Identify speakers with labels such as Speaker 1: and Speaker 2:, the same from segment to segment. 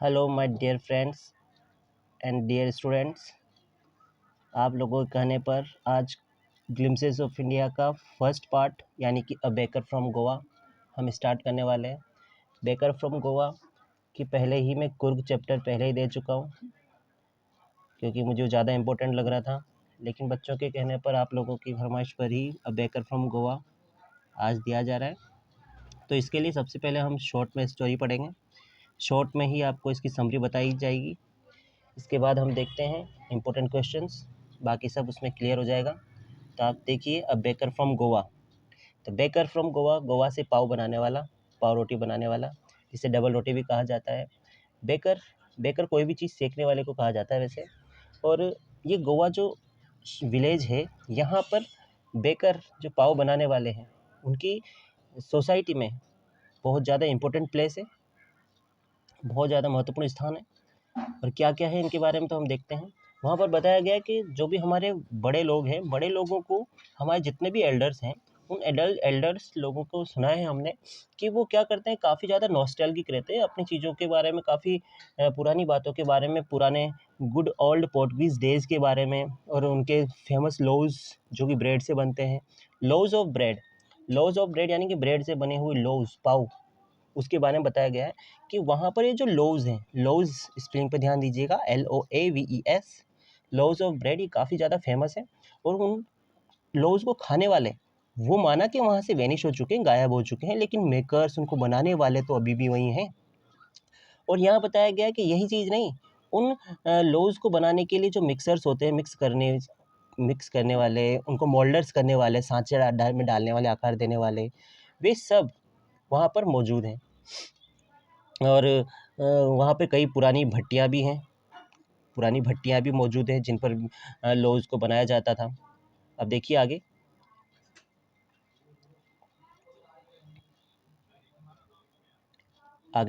Speaker 1: Hello my dear friends and dear students. आप लोगों के कहने पर आज ग्लिम्सेस ऑफ इंडिया का फर्स्ट पार्ट यानी कि अ बेकर फ्रॉम गोवा हम स्टार्ट करने वाले हैं। बेकर फ्रॉम गोवा की पहले ही मैं कुर्ग चैप्टर पहले ही दे चुका हूँ क्योंकि मुझे ज़्यादा इम्पोर्टेंट लग रहा था, लेकिन बच्चों के कहने पर आप लोगों की फरमाइश पर ही अ बेकर फ्रॉम गोवा आज दिया जा रहा है। तो इसके लिए सबसे पहले हम शॉर्ट में स्टोरी पढ़ेंगे। शॉर्ट में ही आपको इसकी समरी बताई जाएगी। इसके बाद हम देखते हैं इम्पोर्टेंट क्वेश्चंस, बाकी सब उसमें क्लियर हो जाएगा। तो आप देखिए अ बेकर फ्रॉम गोवा। तो बेकर फ्रॉम गोवा, गोवा से पाव बनाने वाला, पाव रोटी बनाने वाला, जिसे डबल रोटी भी कहा जाता है। बेकर बेकर कोई भी चीज़ सेकने वाले को कहा जाता है वैसे। और ये गोवा जो विलेज है, यहाँ पर बेकर जो पाव बनाने वाले हैं उनकी सोसाइटी में बहुत ज़्यादा इम्पोर्टेंट प्लेस है, बहुत ज़्यादा महत्वपूर्ण स्थान है। और क्या-क्या है इनके बारे में तो हम देखते हैं। वहाँ पर बताया गया है कि जो भी हमारे बड़े लोग हैं, बड़े लोगों को, हमारे जितने भी एल्डर्स हैं, उन एल्डर्स लोगों को सुना है हमने कि वो क्या करते हैं, काफ़ी ज़्यादा नॉस्टैल्जिक रहते हैं अपनी चीज़ों के बारे में, काफ़ी पुरानी बातों के बारे में, पुराने गुड ओल्ड पोर्टुगीज़ डेज़ के बारे में, और उनके फेमस लोज़ जो कि ब्रेड से बनते हैं। लॉज़ ऑफ ब्रेड यानी कि ब्रेड से बने हुए लोज़, पाव, उसके बारे में बताया गया है कि वहाँ पर ये जो लोज़ हैं, लोज़ स्पेलिंग पे ध्यान दीजिएगा, LOAVES, लोज़ ऑफ ब्रेड, ये काफ़ी ज़्यादा फेमस है। और उन लोज़ को खाने वाले, वो माना कि वहाँ से वैनिश हो चुके हैं, गायब हो चुके हैं, लेकिन मेकर्स, उनको बनाने वाले तो अभी भी वही हैं। और यहाँ बताया गया है कि यही चीज़ नहीं, उन लोज़ को बनाने के लिए जो मिक्सर्स होते हैं, मिक्स करने वाले, उनको मोल्डर्स करने वाले, सांचे में डालने वाले, आकार देने वाले, वे सब वहाँ पर मौजूद हैं। और वहाँ पे कई पुरानी भट्टियाँ भी मौजूद हैं जिन पर लौज़ को बनाया जाता था। अब देखिए आगे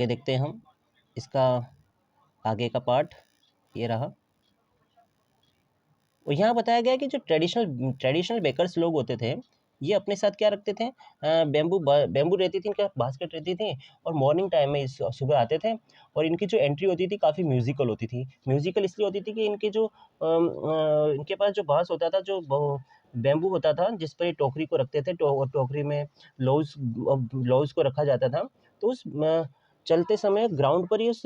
Speaker 1: देखते हैं हम इसका आगे का पार्ट, ये रहा। और यहाँ बताया गया है कि जो ट्रेडिशनल बेकर्स लोग होते थे, ये अपने साथ क्या रखते थे, बैम्बू रहती थी, इनका बास्केट रहती थी, और मॉर्निंग टाइम में सुबह आते थे। और इनकी जो एंट्री होती थी काफ़ी म्यूजिकल होती थी। म्यूजिकल इसलिए होती थी कि इनके पास जो बांस होता था, जो बैम्बू होता था, जिस पर ये टोकरी को रखते थे, टोकरी में लौज़ को रखा जाता था। तो उस चलते समय ग्राउंड पर ही उस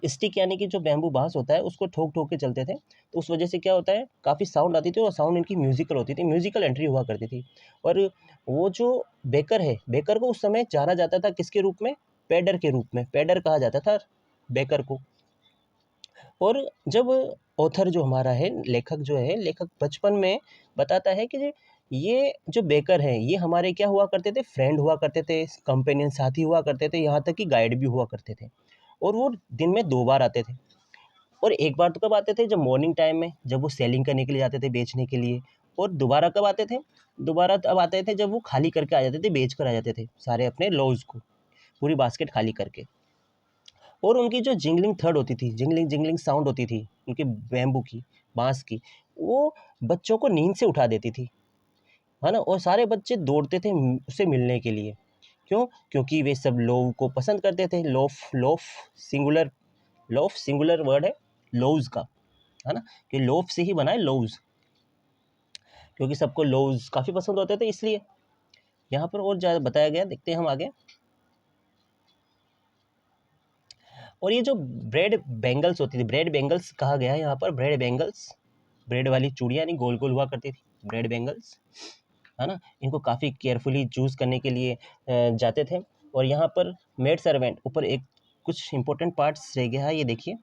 Speaker 1: स्टिक यानी कि जो बैम्बू बाँस होता है, उसको ठोक-ठोक के चलते थे। तो उस वजह से क्या होता है, काफ़ी साउंड आती थी, और साउंड इनकी म्यूज़िकल होती थी, म्यूज़िकल एंट्री हुआ करती थी। और वो जो बेकर है, बेकर को उस समय जाना जाता था किसके रूप में? पैडर के रूप में, पैडर कहा जाता था बेकर को। और जब ऑथर जो हमारा है, लेखक बचपन में बताता है कि ये जो बेकर हैं, ये हमारे क्या हुआ करते थे? फ्रेंड हुआ करते थे, कंपेनियन, साथी हुआ करते थे, यहाँ तक कि गाइड भी हुआ करते थे। और वो दिन में 2 बार आते थे। और एक बार तो कब आते थे? जब मॉर्निंग टाइम में, जब वो सेलिंग करने के लिए जाते थे, बेचने के लिए। और दोबारा कब आते थे? दोबारा तब आते थे जब वो खाली करके आ जाते थे, बेच कर आ जाते थे सारे अपने लॉज़ को, पूरी बास्केट खाली करके। और उनकी जो जिंगलिंग थर्ड होती थी, जिंगलिंग जिंगलिंग साउंड होती थी उनके बैम्बू की, बाँस की, वो बच्चों को नींद से उठा देती थी, है ना? और सारे बच्चे दौड़ते थे उससे मिलने के लिए। क्यों? क्योंकि वे सब लोव को पसंद करते थे। सिंगुलर लोफ सिंगुलर वर्ड है लोव्स का, है ना? कि लोफ से ही बना है लोव्स, क्योंकि सबको लोव्स काफ़ी पसंद होते थे, इसलिए। यहाँ पर और ज़्यादा बताया गया, देखते हैं हम आगे। और ये जो ब्रेड बैंगल्स होती थी, ब्रेड बैंगल्स कहा गया है यहाँ पर, ब्रेड बैंगल्स, ब्रेड वाली चूड़ियाँ नहीं, गोल गोल हुआ करती थी, ब्रेड बैंगल्स, है ना? इनको काफ़ी केयरफुली चूज़ करने के लिए जाते थे। और यहाँ पर मेड सर्वेंट, ऊपर एक कुछ इंपॉर्टेंट पार्ट्स रह गया है, ये देखिए।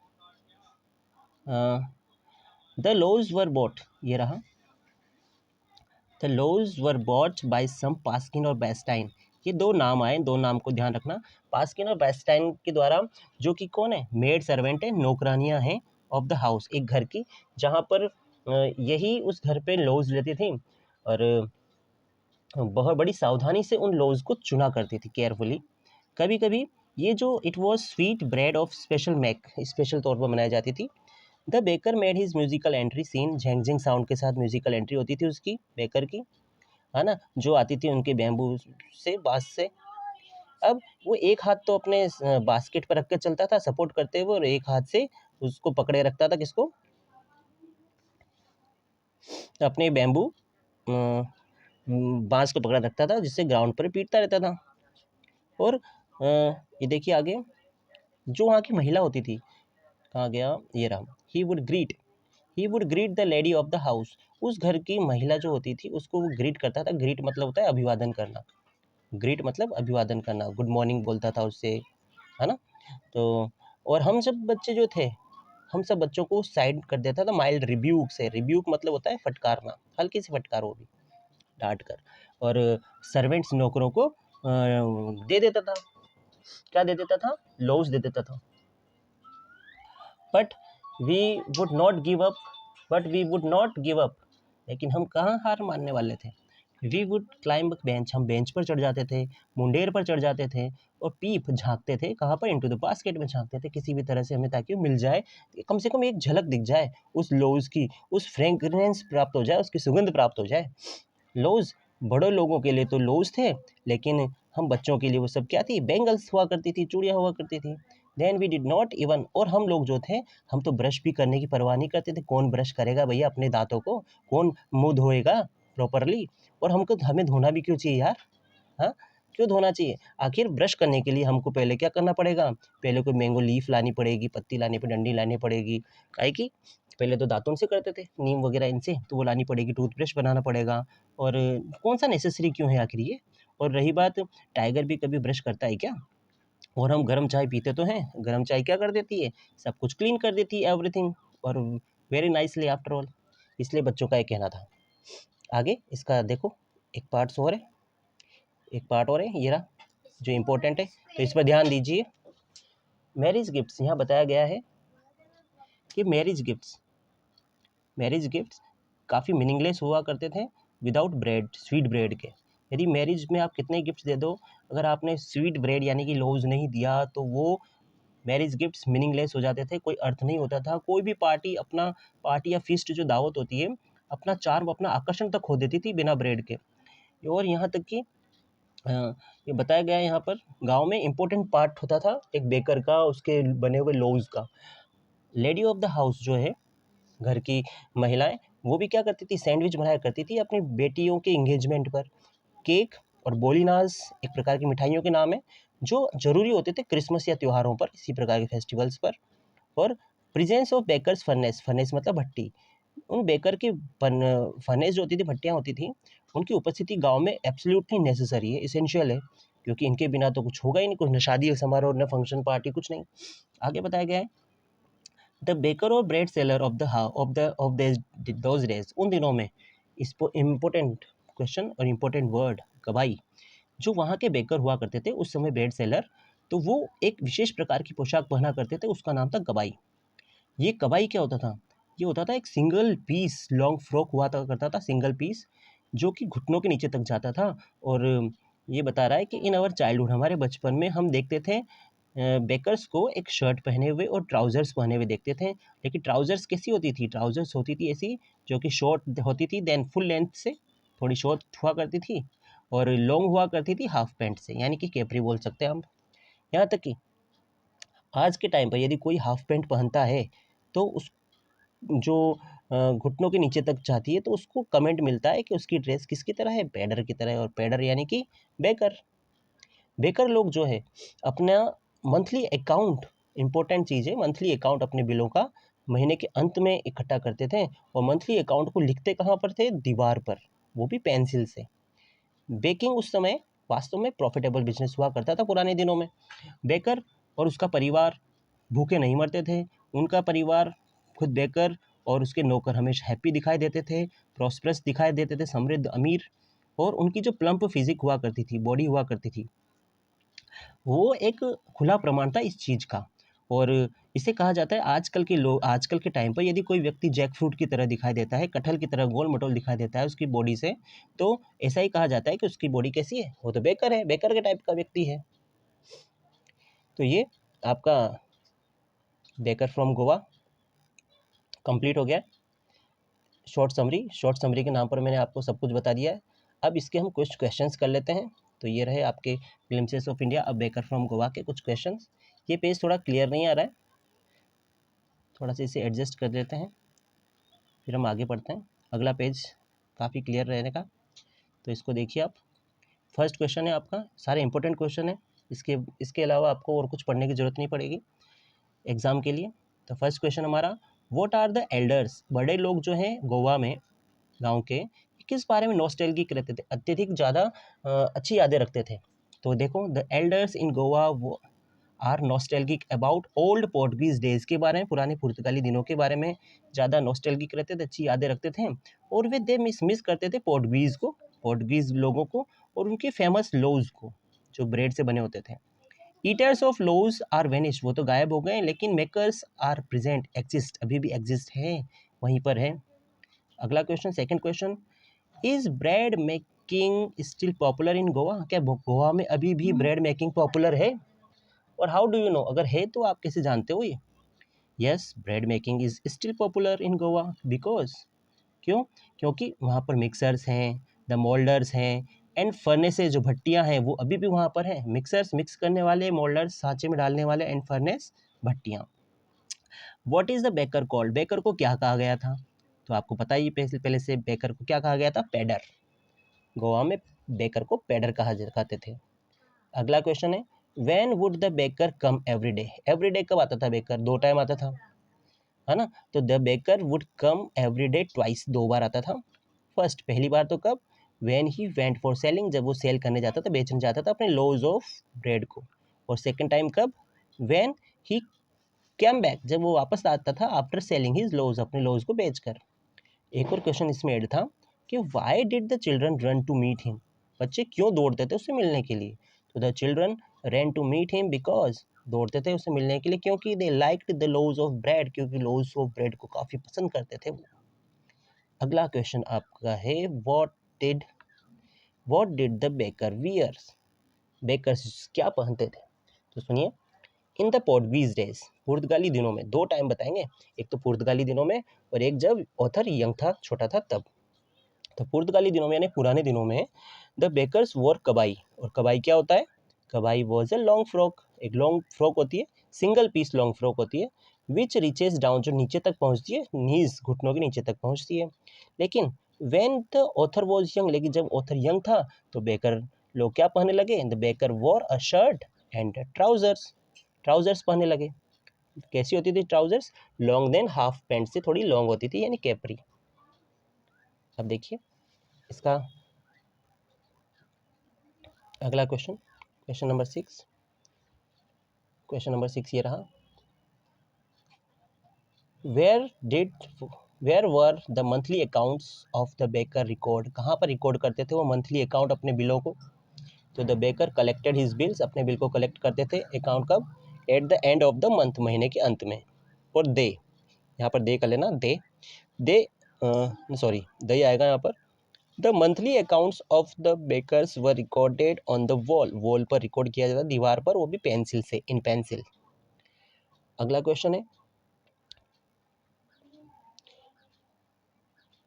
Speaker 1: द लोव्स वर बॉट, ये रहा। The loaves were bought by some पास्किन और बेस्टाइन। ये 2 नाम आए, 2 नाम को ध्यान रखना, पास्किन और बेस्टाइन के द्वारा, जो कि कौन है? मेड सर्वेंट है, नौकरानियाँ हैं ऑफ द हाउस, एक घर की, जहाँ पर यही उस घर पे लोव्स रहती थी। और बहुत बड़ी सावधानी से उन लोव्स को चुना करती थी, केयरफुली। कभी-कभी ये जो it was sweet bread of special तौर पर बनाई जाती थी। The baker made his musical entry scene, झैंग-झैंग साउंड के साथ म्यूजिकल एंट्री होती थी उसकी, बेकर की, है ना? जो आती थी उनके बैम्बू से, बाँस से। अब वो एक हाथ तो अपने बास्केट पर रख के चलता था सपोर्ट करते हुए, और एक हाथ से उसको पकड़े रखता था, किसको, अपने बैम्बू बांस को पकड़ा रखता था, जिससे ग्राउंड पर पीटता रहता था। और ये देखिए आगे, जो वहाँ की महिला होती थी, कहाँ गया, ये रहा, he would greet the lady of the house. उस घर की महिला जो होती थी उसको वो ग्रीट करता था। ग्रीट मतलब होता है अभिवादन करना, ग्रीट मतलब अभिवादन करना, गुड मॉर्निंग बोलता था उससे, है ना। तो और हम सब बच्चे जो थे, हम सब बच्चों को साइड कर देता था माइल्ड रिब्यूक से। रिब्यूक मतलब होता है फटकारना, हल्की सी फटकार, वो भी डांट कर। और सर्वेंट्स नौकरों को दे देता था, क्या दे देता था, लोज दे देता था। But we would not give up, लेकिन हम कहाँ हार मानने वाले थे। वी वुड क्लाइंब बेंच, हम बेंच पर चढ़ जाते थे, मुंडेर पर चढ़ जाते थे, और पीप झांकते थे, कहाँ पर, इनटू द बास्केट में झांकते थे किसी भी तरह से हमें, ताकि वो मिल जाए, कम से कम एक झलक दिख जाए उस लोज की, उस फ्रेग्रेंस प्राप्त हो जाए, उसकी सुगंध प्राप्त हो जाए। लोज बड़े लोगों के लिए तो लोज थे, लेकिन हम बच्चों के लिए वो सब क्या थी, बैंगल्स हुआ करती थी, चूड़ियाँ हुआ करती थी। Then we did not even, और हम लोग जो थे, हम तो ब्रश भी करने की परवाह नहीं करते थे। कौन ब्रश करेगा भैया अपने दांतों को, कौन मुंह धोएगा प्रॉपरली, और हमको, हमें धोना भी क्यों चाहिए यार, हाँ, क्यों धोना चाहिए। आखिर ब्रश करने के लिए हमको पहले क्या करना पड़ेगा, पहले कोई मैंगो लीफ लानी पड़ेगी, पत्ती लानी पड़ेगी, डंडी लानी पड़ेगी, काहे की, पहले तो दांतों से करते थे, नीम वगैरह इनसे, तो वो लानी पड़ेगी, टूथब्रश बनाना पड़ेगा। और कौन सा नेसेसरी क्यों है आखिर ये। और रही बात, टाइगर भी कभी ब्रश करता है क्या। और हम गर्म चाय पीते तो हैं, गर्म चाय क्या कर देती है, सब कुछ क्लीन कर देती है, एवरीथिंग, और वेरी नाइसली आफ्टर ऑल। इसलिए बच्चों का ये कहना था। आगे इसका देखो, एक पार्ट और है, ये रहा जो इम्पोर्टेंट है, तो इस पर ध्यान दीजिए। मैरिज गिफ्ट्स, यहाँ बताया गया है कि मैरिज गिफ्ट्स काफ़ी मीनिंगलेस हुआ करते थे विदाउट ब्रेड, स्वीट ब्रेड के। यदि मैरिज में आप कितने गिफ्ट्स दे दो, अगर आपने स्वीट ब्रेड यानी कि लोज नहीं दिया, तो वो मैरिज गिफ्ट्स मीनिंगलेस हो जाते थे, कोई अर्थ नहीं होता था। कोई भी पार्टी अपना, पार्टी या फीस्ट जो दावत होती है, अपना चार्म, अपना आकर्षण तक खो देती थी बिना ब्रेड के। और यहाँ तक कि ये बताया गया है यहाँ पर, गांव में इम्पोर्टेंट पार्ट होता था एक बेकर का, उसके बने हुए लोज का। लेडी ऑफ द हाउस जो है, घर की महिलाएं, वो भी क्या करती थी, सैंडविच बनाया करती थी अपनी बेटियों के इंगेजमेंट पर। केक और बोलीनाज एक प्रकार की मिठाइयों के नाम है, जो जरूरी होते थे क्रिसमस या त्योहारों पर, इसी प्रकार के फेस्टिवल्स पर। और presence of bakers furnace, furnace मतलब भट्टी, उन बेकर की फर्नेस जो होती थी, भट्टियाँ होती थी, उनकी उपस्थिति गांव में एब्सोल्युटली नेसेसरी है, इसेंशियल है, क्योंकि इनके बिना तो कुछ होगा ही नहीं, कुछ न शादी समारोह न फंक्शन पार्टी, कुछ नहीं। आगे बताया गया है, द बेकर और bread seller of those days, उन दिनों में, इसको इम्पोर्टेंट क्वेश्चन और इम्पोर्टेंट वर्ड, गवाई, जो वहाँ के बेकर हुआ करते थे उस समय, ब्रेड सेलर, तो वो एक विशेष प्रकार की पोशाक पहना करते थे, उसका नाम था गवाई। ये कबाई क्या होता था, ये होता था एक सिंगल पीस लॉन्ग फ्रॉक हुआ करता था, सिंगल पीस, जो कि घुटनों के नीचे तक जाता था। और ये बता रहा है कि इन आवर चाइल्डहुड, हमारे बचपन में हम देखते थे बेकर्स को एक शर्ट पहने हुए और ट्राउजर्स पहने हुए देखते थे। लेकिन ट्राउजर्स कैसी होती थी, ट्राउजर्स होती थी ऐसी जो कि शॉर्ट होती थी, देन फुल लेंथ से थोड़ी शॉर्ट हुआ करती थी, और लॉन्ग हुआ करती थी हाफ पैंट से, यानी कि कैपरी बोल सकते हैं हम। यहाँ तक कि आज के टाइम पर यदि कोई हाफ पैंट पहनता है, तो उस जो घुटनों के नीचे तक जाती है, तो उसको कमेंट मिलता है कि उसकी ड्रेस किसकी तरह है, पैडर की तरह है। और पैडर यानी कि बेकर। बेकर लोग जो है अपना मंथली अकाउंट, इम्पोर्टेंट चीज़ है, मंथली अकाउंट अपने बिलों का महीने के अंत में इकट्ठा करते थे, और मंथली अकाउंट को लिखते कहाँ पर थे, दीवार पर, वो भी पेंसिल से। बेकिंग उस समय वास्तव में प्रॉफिटेबल बिजनेस हुआ करता था पुराने दिनों में। बेकर और उसका परिवार भूखे नहीं मरते थे, उनका परिवार, खुद बेकर और उसके नौकर हमेशा हैप्पी दिखाई देते थे, प्रॉस्परस दिखाई देते थे, समृद्ध, अमीर। और उनकी जो प्लम्प फिजिक हुआ करती थी, बॉडी हुआ करती थी, वो एक खुला प्रमाण था इस चीज़ का। और इसे कहा जाता है, आजकल के लोग, आजकल के टाइम पर यदि कोई व्यक्ति जैक फ्रूट की तरह दिखाई देता है, कटहल की तरह गोल मटोल दिखाई देता है उसकी बॉडी से, तो ऐसा ही कहा जाता है कि उसकी बॉडी कैसी है, वो तो बेकर है, बेकर के टाइप का व्यक्ति है। तो ये आपका बेकर फ्रॉम गोवा कंप्लीट हो गया। शॉर्ट समरी के नाम पर मैंने आपको सब कुछ बता दिया है। अब इसके हम कुछ क्वेश्चंस कर लेते हैं। तो ये रहे आपके glimpses of India a baker from Goa के कुछ क्वेश्चंस। ये पेज थोड़ा क्लियर नहीं आ रहा है, थोड़ा सा इसे एडजस्ट कर देते हैं, फिर हम आगे बढ़ते हैं। अगला पेज काफ़ी क्लियर रहने का, तो इसको देखिए आप। फर्स्ट क्वेश्चन है आपका, सारे इंपॉर्टेंट क्वेश्चन है, इसके अलावा आपको और कुछ पढ़ने की ज़रूरत नहीं पड़ेगी एग्ज़ाम के लिए। तो फर्स्ट क्वेश्चन हमारा, व्हाट आर द एल्डर्स, बड़े लोग जो हैं गोवा में गांव के, किस बारे में नॉस्टैल्जिक रहते थे, अत्यधिक ज़्यादा अच्छी यादें रखते थे। तो देखो, the elders in Goa are nostalgic about old Portuguese days, के बारे में, पुराने पुर्तगाली दिनों के बारे में ज़्यादा नॉस्टैल्जिक रहते थे, अच्छी यादें रखते थे। और वे दे मिस करते थे पोर्टुगीज़ को, पोर्टुगीज़ लोगों को, और उनके फेमस लोज को जो ब्रेड से बने होते थे। Eaters of loaves are vanish, वो तो गायब हो गए, लेकिन मेकर्स आर प्रेजेंट, एग्जिस्ट, अभी भी एग्जिस्ट है, वहीं पर है। अगला question, second question, is bread making still popular in Goa, क्या गोवा में अभी भी ब्रेड मेकिंग पॉपुलर है? और हाउ डू यू नो, अगर है तो आप कैसे जानते हो ये? Yes, bread making is still popular in Goa because, क्यों? क्योंकि वहाँ पर मिक्सर्स हैं, द मोल्डर्स हैं, एंड फर्नेसेस, जो भट्टियाँ हैं वो अभी भी वहाँ पर हैं। मिक्सर्स, मिक्स करने वाले, मोल्डर्स, सांचे में डालने वाले, एंड फर्नेस, भट्टियाँ। What is the baker called, baker को क्या कहा गया था? तो आपको पता ही पहले से बेकर को क्या कहा गया था, पेडर। गोवा में बेकर को पेडर कहते थे। अगला क्वेश्चन है, when would the baker come everyday, everyday कब आता था बेकर? 2 टाइम आता था, है ना? तो the baker would come everyday twice, 2 बार आता था। फर्स्ट, पहली बार तो कब, when he went for selling, जब वो सेल करने जाता था, बेचने जाता था अपने लोज ऑफ ब्रेड को। और सेकंड टाइम कब, व्हेन ही कैम बैक, जब वो वापस आता था आफ्टर सेलिंग हिज लोज, अपने लोज को बेचकर। एक और क्वेश्चन इसमें ऐड था कि why did the children run to meet him, बच्चे क्यों दौड़ते थे उससे मिलने के लिए? तो the children ran to meet him because, दौड़ते थे उससे मिलने के लिए क्योंकि they liked the loaves of bread, क्योंकि लोज ऑफ ब्रेड को काफ़ी पसंद करते थे वो। अगला क्वेश्चन आपका है, what did the baker wears, bakers क्या पहनते थे? तो सुनिए, इन द पोर्टुगीज डेज, पुर्तगाली दिनों में, 2 टाइम बताएंगे, एक तो पुर्तगाली दिनों में और एक जब ऑथर यंग था, छोटा था तब। तो पुर्तगाली दिनों में यानी पुराने दिनों में, द बेकर्स वॉर कबाई, और कबाई क्या होता है? कबाई वॉज अ लॉन्ग फ्रॉक, एक लॉन्ग फ्रॉक होती है, सिंगल पीस लॉन्ग फ्रॉक होती है, विच रीचेज डाउन, जो नीचे तक पहुंचती है, नीज, घुटनों के नीचे तक पहुंचती है। लेकिन when the author was young, लेकिन जब ऑथर यंग था तो बेकर लोग क्या पहनने लगे? The baker war a shirt and trousers, trousers पहनने लगे। कैसी होती थी trousers? Long than half pant से थोड़ी लॉन्ग होती थी, यानी कैपरी। अब देखिए इसका अगला question, question number 6, question number 6 ये रहा, where did where were the monthly accounts of the baker record, कहाँ पर रिकॉर्ड करते थे वो मंथली अकाउंट, अपने बिलों को? तो the baker collected his bills, अपने बिल को कलेक्ट करते थे, अकाउंट कब? At the end of the month, महीने के अंत में। और दे, यहाँ पर दे कर लेना, दे सॉरी दे आएगा यहाँ पर, the monthly accounts of the bakers were recorded on the wall, wall पर रिकॉर्ड किया जाता, दीवार पर, वो भी पेंसिल से, इन पेंसिल। अगला क्वेश्चन है,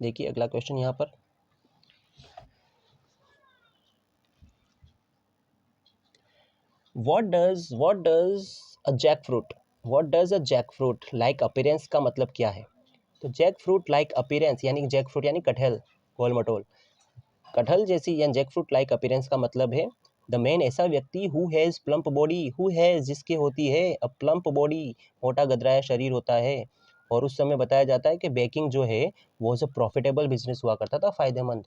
Speaker 1: देखिए अगला क्वेश्चन यहाँ पर, what does a jackfruit, what does a jackfruit like appearance का मतलब क्या है? तो जैक फ्रूट लाइक अपीयरेंस, यानी जैक फ्रूट यानी कटहल, गोल मटोल, कटहल जैसी, या जैक फ्रूट लाइक अपीयरेंस का मतलब है द मैन, ऐसा व्यक्ति, who has plump body, who has, जिसके होती है अ प्लम्प बॉडी, मोटा गदराया शरीर होता है। और उस समय बताया जाता है कि बेकिंग जो है वो जो प्रॉफिटेबल बिजनेस हुआ करता था, फ़ायदेमंद।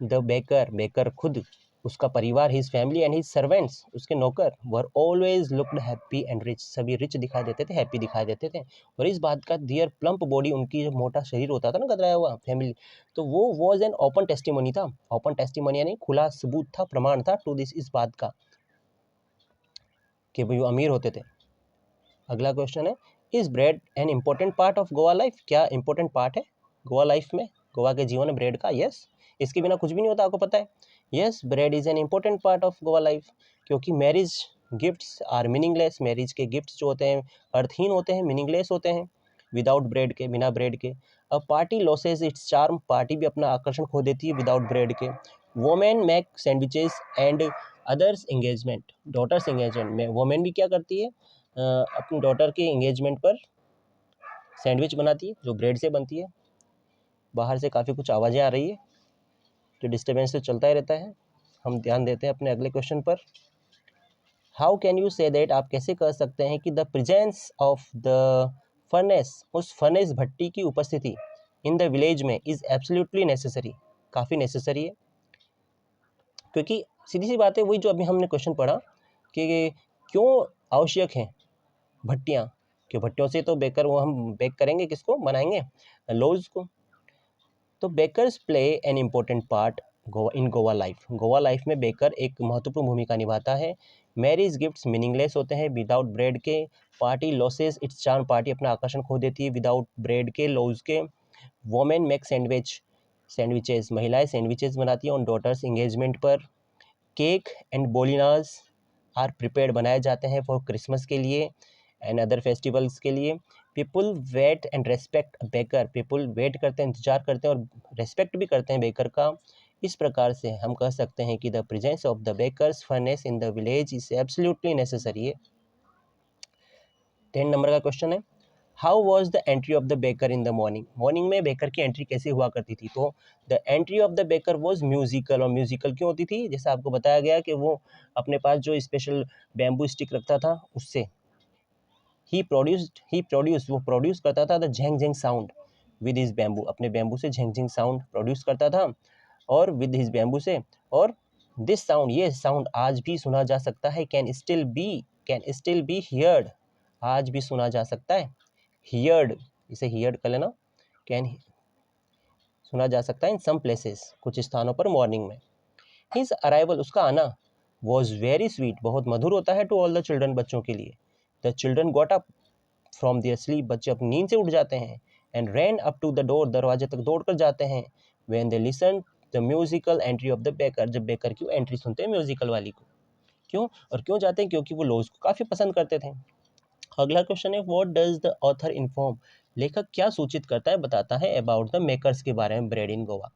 Speaker 1: द बेकर, बेकर खुद, उसका परिवार, his family and his servants, उसके नौकर, were always looked happy and rich, सभी रिच दिखाई देते थे, हैप्पी दिखाई देते थे। और इस बात का, दियर प्लम्प बॉडी, उनकी जो मोटा शरीर होता था ना, गदराया हुआ, फैमिली, तो वो वॉज एन ओपन टेस्टिमोनी था, ओपन टेस्टिमोनी यानी खुला सबूत था, प्रमाण था, टू दिस, इस बात का कि वो अमीर होते थे। अगला क्वेश्चन है, is bread N important part of Goa life, क्या इंपॉर्टेंट पार्ट है गोवा लाइफ में, गोवा के जीवन में ब्रेड का? यस, इसके बिना कुछ भी नहीं होता, आपको पता है। Yes, bread is an important part of Goa life, क्योंकि marriage gifts are meaningless, marriage के गिफ्ट्स जो होते हैं अर्थहीन होते हैं, मीनिंगलेस होते हैं, विदाउट ब्रेड के, बिना ब्रेड के। अब party loses its charm, party भी अपना आकर्षण खो देती है विदाउट ब्रेड के। Women make sandwiches and others engagement, daughters engagement में वोमेन भी क्या करती है, अपनी डॉटर के एंगेजमेंट पर सैंडविच बनाती है जो ब्रेड से बनती है। बाहर से काफ़ी कुछ आवाज़ें आ रही है, जो डिस्टर्बेंस तो चलता ही रहता है। हम ध्यान देते हैं अपने अगले क्वेश्चन पर। How can you say that, आप कैसे कह सकते हैं कि the presence of the furnace, उस फर्नेस भट्टी की उपस्थिति इन द विलेज में इज़ एब्सोल्युटली नेसेसरी, काफ़ी नेसेसरी है। क्योंकि सीधी सी बात है, वही जो अभी हमने क्वेश्चन पढ़ा कि क्यों आवश्यक है भट्टियाँ, कि भट्टियों से तो बेकर वो हम बेक करेंगे, किसको बनाएंगे, लोज को। तो bakers play an important part in Goa life, Goa life में बेकर एक महत्वपूर्ण भूमिका निभाता है। मैरिज गिफ्ट्स मीनिंगलेस होते हैं विदाउट ब्रेड के, party losses it's charm, party अपना आकर्षण खो देती है विदाउट ब्रेड के, लोज के। वोमेन मेक सैंडविचेस, महिलाएं सैंडविचेस बनाती हैं ऑन डॉटर्स इंगेजमेंट पर। केक एंड बोलिनाज आर प्रिपेयर्ड, बनाए जाते हैं फॉर क्रिसमस के लिए एंड अदर फेस्टिवल्स के लिए। People wait and respect baker, people wait करते हैं, इंतजार करते हैं और रेस्पेक्ट भी करते हैं बेकर का। इस प्रकार से हम कह सकते हैं कि the presence of the bakers furnace in the village is absolutely necessary है। 10 नंबर का क्वेश्चन है, how was the entry of the baker in the morning, morning में बेकर की एंट्री कैसे हुआ करती थी। तो the entry of the baker was musical, और म्यूजिकल क्यों होती थी, जैसे आपको बताया गया कि वो अपने पास जो स्पेशल बैम्बू स्टिक रखता था उससे ही प्रोड्यूस वो प्रोड्यूस करता था the Zheng Zheng sound with his bamboo, अपने बैम्बू से झेंग झेंग साउंड प्रोड्यूस करता था और विद हिज बैम्बू से। और दिस साउंड, ये साउंड आज भी सुना जा सकता है, कैन स्टिल बी हियर्ड, आज भी सुना जा सकता है। हियर्ड, इसे हियर्ड कर लेना, कैन सुना जा सकता है इन सम प्लेसेस, कुछ स्थानों पर मॉर्निंग में। हिज अराइवल, उसका आना, वॉज वेरी स्वीट, बहुत मधुर होता है, टू ऑल द चिल्ड्रन, बच्चों के लिए। The children got up from their sleep, बच्चे अपनी नींद से उठ जाते हैं। And ran up to the door, दरवाजे तक दौड़ कर जाते हैं। When they listen the musical entry of the baker, जब बेकर की एंट्री सुनते हैं म्यूजिकल वाली को। क्यों और क्यों जाते हैं, क्योंकि वो लोज को काफ़ी पसंद करते थे। अगला क्वेश्चन है, what does the author inform, लेखक क्या सूचित करता है, बताता है अबाउट द मेकर्स के बारे में, ब्रेड इन गोवा,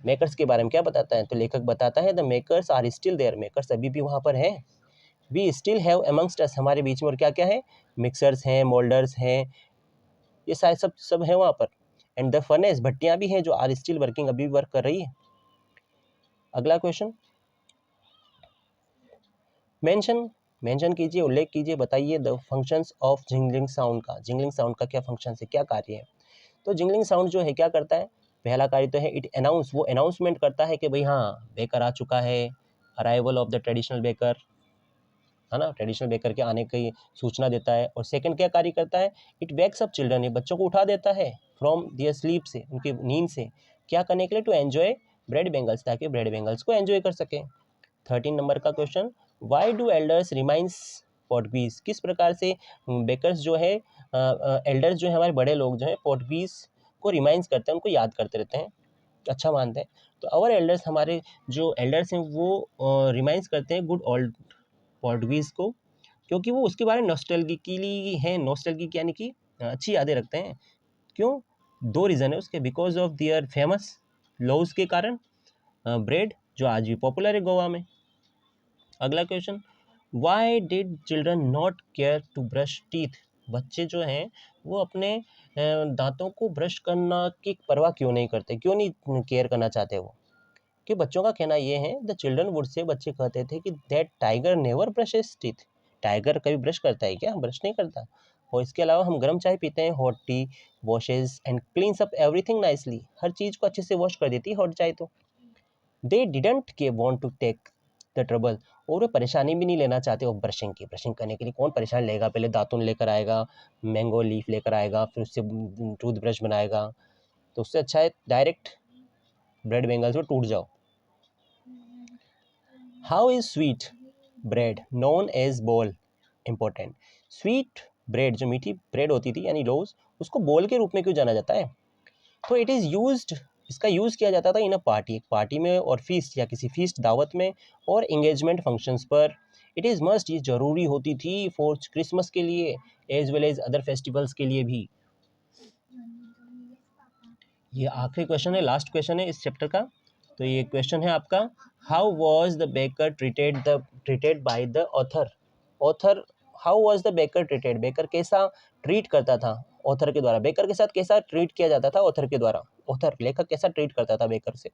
Speaker 1: मेकर्स के बारे में क्या बताता है। तो लेखक बताता है the makers are still there, makers अभी भी वहाँ पर हैं। We still have amongst us, हमारे बीच में और क्या क्या है, मिक्सर्स हैं, मोल्डर्स हैं, ये शायद सब है वहाँ पर। एंड द फर्नेस, भट्टियाँ भी हैं जो आर स्टिल वर्किंग, अभी वर्क कर रही है। अगला क्वेश्चन, मेंशन कीजिए, उल्लेख कीजिए, बताइए the functions of jingling sound का, जिंगलिंग साउंड का क्या फंक्शन है, क्या कार्य है। तो जिंगलिंग साउंड जो है क्या करता है, पहला कार्य तो है इट अनाउंस, वो अनाउंसमेंट करता है कि भाई हाँ बेकर आ चुका है, arrival of the traditional baker, है ना, ट्रेडिशनल बेकर के आने की सूचना देता है। और सेकंड क्या कार्य करता है, इट वेक्स अप चिल्ड्रन, ये बच्चों को उठा देता है फ्रॉम दियर स्लीप से, उनकी नींद से, क्या करने के लिए, टू एंजॉय ब्रेड बेंगल्स, ताकि ब्रेड बेंगल्स को एंजॉय कर सके। 13 नंबर का question, why do elders reminisce Portuguese, किस प्रकार से बेकर्स जो है, एल्डर्स जो है हमारे बड़े लोग जो है पोर्टुगीज को रिमाइंस करते हैं, उनको याद करते रहते हैं, अच्छा मानते हैं। तो अवर एल्डर्स, हमारे जो एल्डर्स हैं वो रिमाइंस करते हैं गुड ओल्ड पोर्टुगीज़ को, क्योंकि वो उसके बारे में नॉस्टैल्जिकली हैं, नॉस्टैल्जिक यानी कि अच्छी यादें रखते हैं। क्यों, दो रीज़न है उसके, because of their famous loaves के कारण, ब्रेड जो आज भी पॉपुलर है गोवा में। अगला question, why did children not care to brush teeth, बच्चे जो हैं वो अपने दांतों को ब्रश करना की परवाह क्यों नहीं करते, क्यों नहीं केयर करना चाहते वो। कि बच्चों का कहना ये है, द चिल्ड्रन वुड से, बच्चे कहते थे कि that tiger never brushes teeth, tiger कभी ब्रश करता है क्या, ब्रश नहीं करता। और इसके अलावा हम गर्म चाय पीते हैं, hot tea washes and cleans up everything nicely, हर चीज़ को अच्छे से वॉश कर देती है हॉट चाय तो। दे डिडंट के want to take the trouble, और वो परेशानी भी नहीं लेना चाहते वो ब्रशिंग की, ब्रशिंग करने के लिए कौन परेशानी लेगा, पहले दातुन लेकर आएगा, मैंगो लीफ लेकर आएगा, फिर उससे टूथ ब्रश बनाएगा, तो उससे अच्छा है डायरेक्ट ब्रेड बेंगल्स में टूट जाओ। How is sweet bread known as bol important, sweet bread जो मीठी ब्रेड होती थी यानी लोज, उसको बोल के रूप में क्यों जाना जाता है। तो इट इज़ यूज्ड, इसका यूज़ किया जाता था इन अ पार्टी, एक पार्टी में और फीस्ट या किसी फीस्ट दावत में और इंगेजमेंट फंक्शंस पर। इट इज़ मस्ट, ये ज़रूरी होती थी फॉर क्रिसमस के लिए as well as other festivals के लिए भी। ये आखिरी क्वेश्चन है, लास्ट क्वेश्चन है इस चैप्टर का। तो तो ये क्वेश्चन है आपका, how was the baker treated by the author. Author, how was the baker treated, baker कैसा ट्रीट करता था ऑथर के द्वारा, बेकर के साथ कैसा ट्रीट किया जाता था ऑथर के द्वारा, ऑथर लेखक कैसा ट्रीट करता था बेकर से,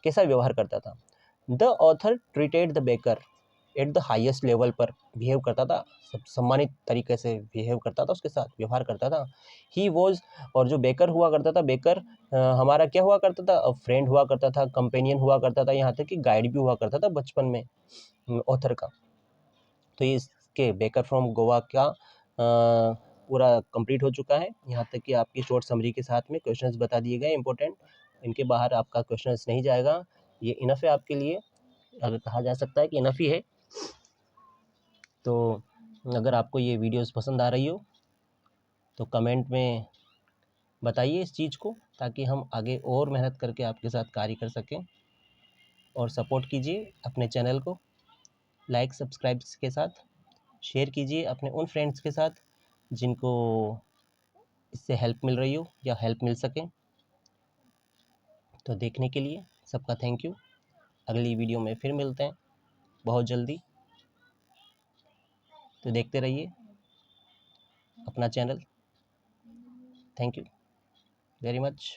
Speaker 1: कैसा व्यवहार करता था। The author treated the baker at the highest level पर बिहेव करता था, सम्मानित तरीके से बिहेव करता था, उसके साथ व्यवहार करता था। ही वॉज, और जो बेकर हुआ करता था, बेकर हमारा क्या हुआ करता था, फ्रेंड हुआ करता था, कंपेनियन हुआ करता था, यहाँ तक कि गाइड भी हुआ करता था बचपन में ऑथर का। तो इसके बेकर फ्रॉम गोवा का पूरा कंप्लीट हो चुका है। यहाँ तक कि आपकी शॉर्ट समरी के साथ में क्वेश्चंस बता दिए गए इंपॉर्टेंट, इनके बाहर आपका क्वेश्चंस नहीं जाएगा। ये इनफ है आपके लिए, अगर कहा जा सकता है कि इनफ ही है। तो अगर आपको ये वीडियोस पसंद आ रही हो तो कमेंट में बताइए इस चीज़ को, ताकि हम आगे और मेहनत करके आपके साथ कार्य कर सकें। और सपोर्ट कीजिए अपने चैनल को, लाइक सब्सक्राइब के साथ शेयर कीजिए अपने उन फ्रेंड्स के साथ जिनको इससे हेल्प मिल रही हो या हेल्प मिल सके। तो देखने के लिए सबका थैंक यू। अगली वीडियो में फिर मिलते हैं बहुत जल्दी। तो देखते रहिए अपना channel. Thank you very much.